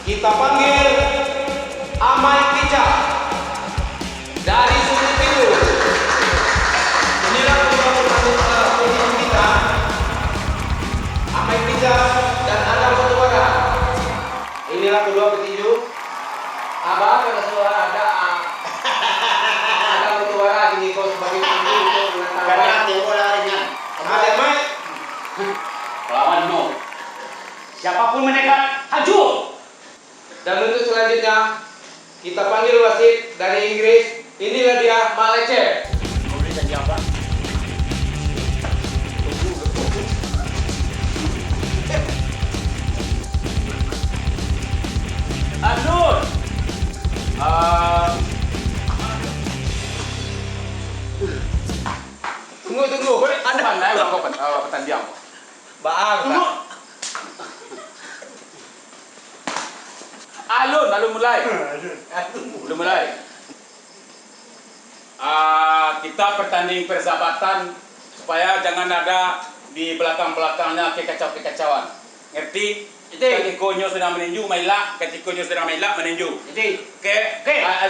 Kita panggil Amai Pica dari suku Timur. Inilah kedua petinju kita, Amai Pica dan Adam Batubara. Inilah kedua petinju. Abah pada suara ada Batubara ini kau sebagai petinju untuk menantang. Karena tempo larinya. Ada Amai. Lawan no. Siapapun menekan, hancur. Dan untuk selanjutnya kita panggil wasit dari Inggris. Inilah dia, Mak Leceh. Boleh saja apa? Anur. Tunggu. Anda pandai melakukan pertandingan. Baang. Tunggu. Alun mulai. Belum mulai. Kita pertanding persahabatan supaya jangan ada di belakang-belakangnya kekacauan. Ngerti? Ketika nyo sudah meninju, mailak. Ketika nyo sudah mailak, meninju. Jadi, Oke.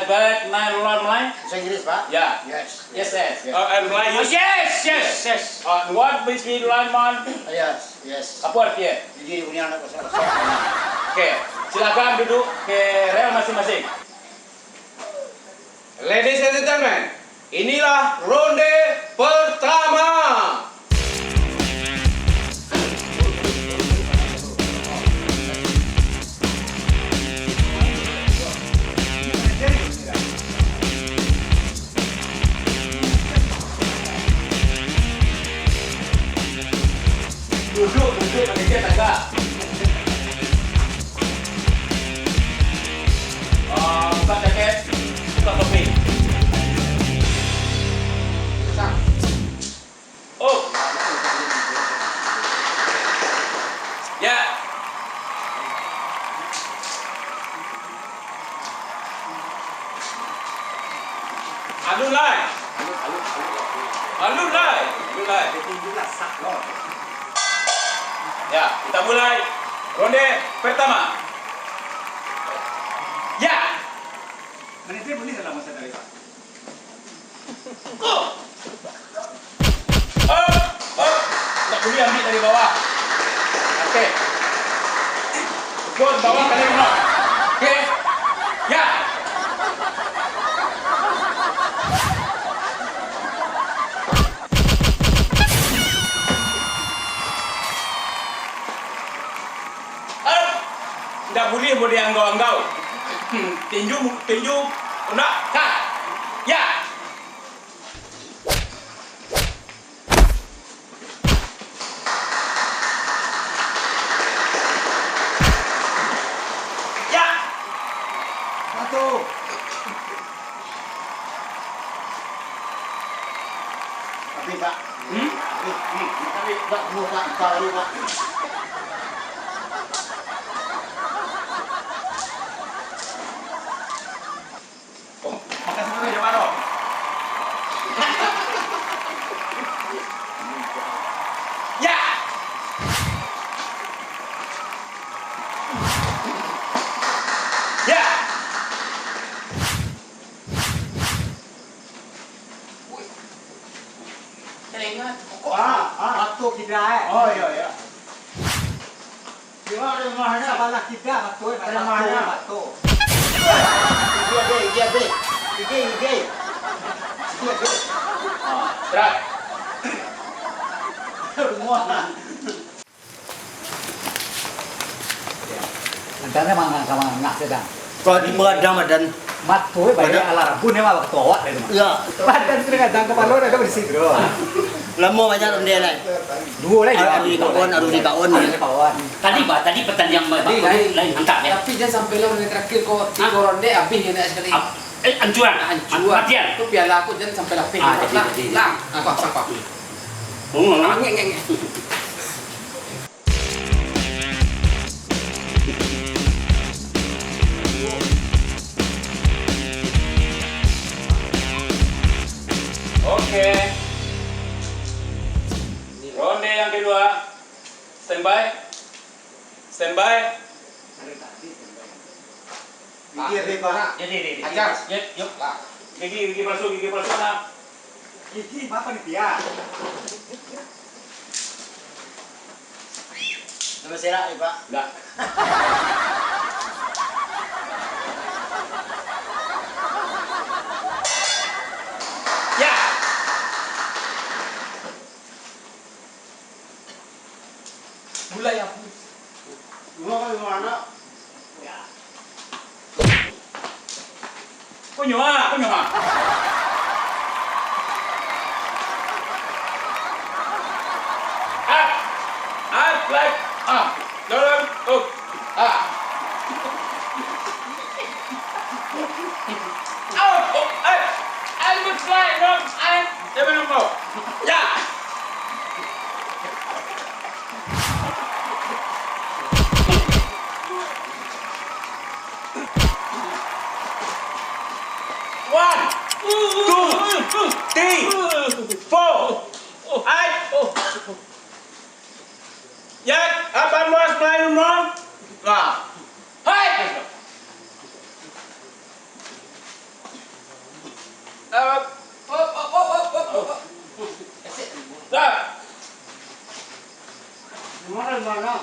Balik, mulai. bahasa Inggris, Pak? Ya. Yes. Yes. Mulai. Yes. What means me line man? Yes. Apa artinya? Jadi punya anak kosong. Oke. Silakan duduk ke rel masing-masing. Ladies and gentlemen, inilah ronde pertama. Duduk pakai tangga. Buka jaket, buka topi. Oh. Ya. Alun lai. Ya, kita mulai ronde pertama. Ya. Menitnya boleh dalam masa dari Pak. Tak boleh ambil dari bawah. Okey. Ikut bawah kali ini. Okey. Ya. Tidak boleh boleh anggau-anggau. Tinju, nak, kat. Ya. Ya. Satu. Tapi, Pak. Tapi, Pak, buka kali, Pak. Makan semua di mana? Ya. Ya. Teringat. Waktu kita, Oh iya. Di mana? Sabalah kita, waktu. Dari mana? Waktu. Gigi. Gerak. Semua. Antara sama nggak sedang. Kalau di Ramadan, Mat tuh banyak alarm pun emang waktu awak dari mana. ya, Badan sering datang ke Palor ada bersih bro. lama banyak dia lah. Dua lagi. Aduh di kawan. Tadi pertandingan lain mantap ya. Tapi jangan sampai lo menit terakhir kok tiga ronde habis ya nak sekali. Anjuran. Matian. Itu piala aku jangan sampai habis. Jadi. Lah, apa? Ngeng. Oke. Ronde yang kedua. Standby. Pikir deh, Pak. Jadi. Ajar. Yuk. Lah. Gigi palsu na. Gigi apa nih dia? Nama serak ya Pak. Enggak. Ya. Gulai apa? Gua kan mana? Kunyo. Like, dorong, I would fly, no, jangan mau. Ya. One, two, three, four, five. Ya, apa luas main rumah? Nah, hai. Dah. Mana?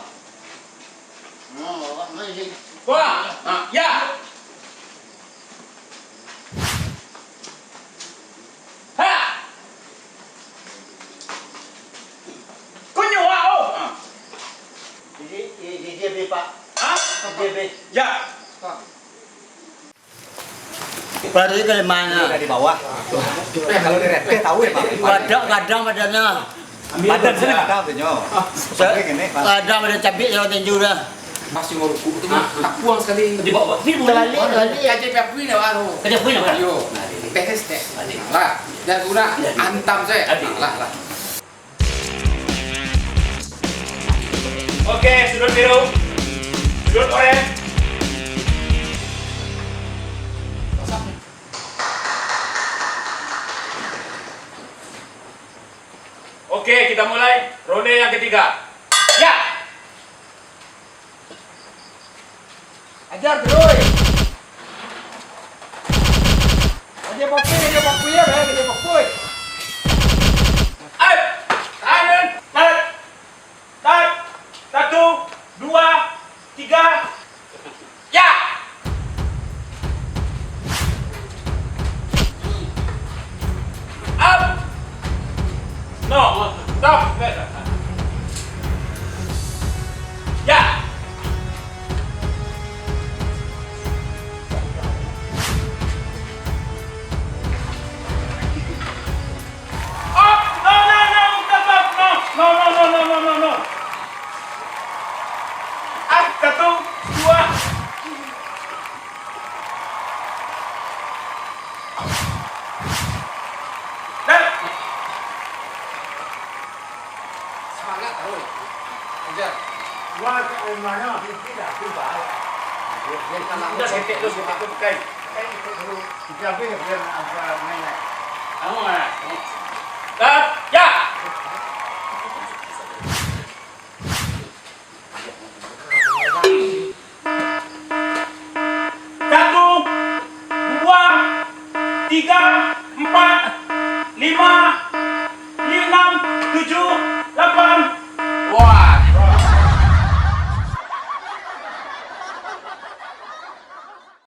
Oh, mana sih? Wah, ya. Ha. Kunyo oh. Di DB Pak. Hah? DB. Ya. Baru itu dari mana? Dari bawah. Kalau dari RT tahu ya Pak. Kadang badannya. Badan sini nggak tahu tuh nyo. Kadang badan cabai yang tinju dah. Masih mau ruku tu tak puang sekali. Di bawah. Kali. Kaji piapui dah baru. Kerja punya apa? Yo. Tes. Lah. Dan guna antam saya. Lah. Oke, sudut biru. Sudut oranye. Oke, kita mulai ronde yang ketiga. Ya. Ajar terus. Ajar pakai ya, ajar pakai. Up. Kanan. Tarik. 1, 2, 3. Ya. Up. No. Stop. Ya. Oh, no. Up, 1, 2. Dan. Semangat terus. Ajar. Udah setek tu kai. Kamu mana? Dan. Ya. Satu, dua, tiga, empat, lima, enam, tujuh,